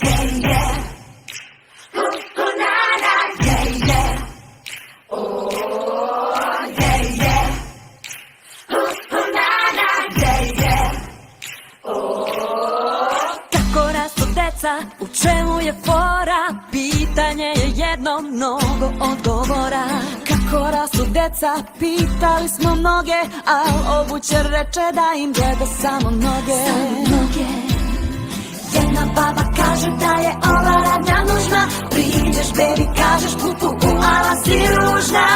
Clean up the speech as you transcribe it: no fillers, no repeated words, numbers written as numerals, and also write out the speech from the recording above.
Yeah, yeah. Na, na, yeah, yeah. Oh, yeah, yeah. Na, na, yeah, yeah. Kako rastu deca, u čemu je fora? Pitanje je jedno, mnogo odgovora. Kako rastu deca, pitali smo mnoge, al obućer reče da im gleda samo noge. Jedna baba kaže da je ova radnja nužna. Priđeš, baby, kažeš putu, ala si ružna.